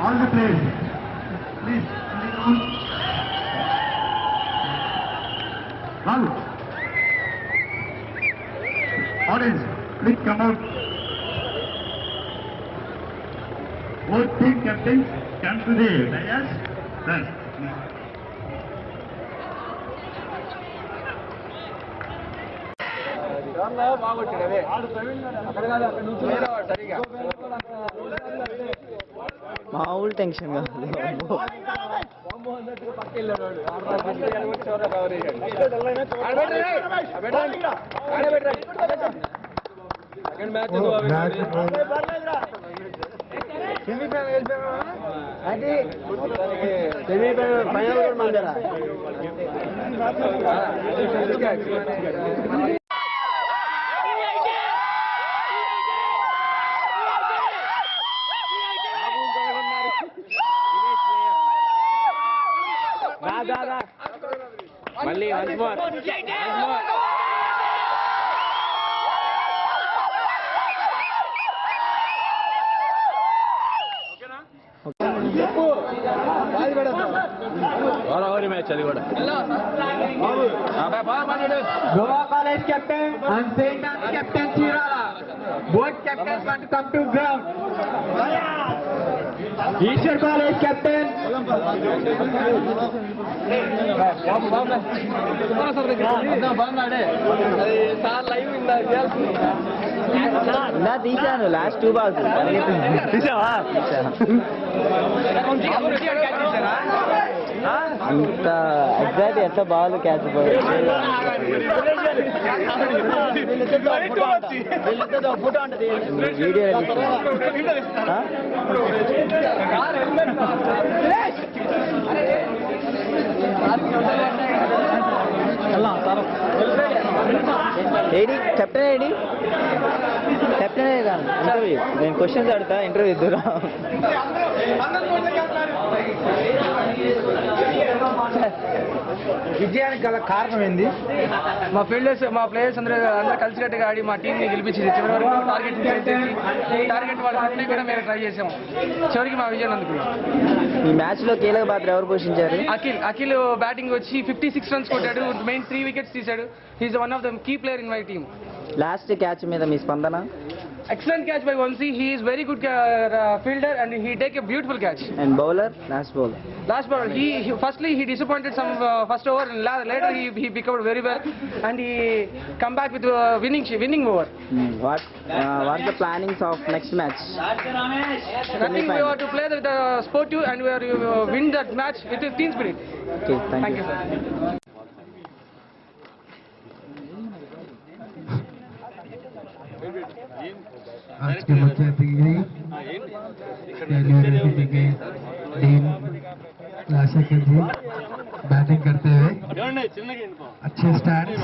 All the players, please. Balu. Audience, please come out. Both team captains come to the dais. Done. మామూలు tension కాదు. Semi-final మందరా మళ్ళీ once more. Match అది కూడా Goa College captain and St. Anne's captain Chirala. Both captains want to come to ground. Eastern College captain. నా తీశాను last 2 balls తీసావా? అంత exact ఎంత ball catch video AD captain AD captain interview నేను questions అడుగుతా interview ఇద్దురా. విజయానికి గల కారణం ఏంది? మా ప్లేయర్స్ అందరూ కలిసికట్టుగా ఆడి మా టీంని గెలిపించింది. చివరి వరకు టార్గెట్ వాళ్ళని కూడా మేము ట్రై చేసాము. చివరికి మా విజయం అందుకున్నాం. ఈ మ్యాచ్ లో కీలక పాత్ర ఎవరు పోషించారు? అఖిల్ బ్యాటింగ్ వచ్చి 56 runs కొట్టాడు. మెయిన్ 3 wickets తీశాడు. He is one of the key player in my team. Last catch మీద మీ స్పందన? Excellent catch by Vansi. He is very good fielder and he take a beautiful catch. And bowler, last bowler. Last bowler, firstly he disappointed some first over and later he picked up very well and he come back with winning over. What's the plannings of next match? Nothing, we have to play with the sportive and we have to win that match with team spirit. Okay, thank you. Sir. आज के मुख्य अतिथि university के dean Rajshekhar जी batting करते हुए अच्छे stands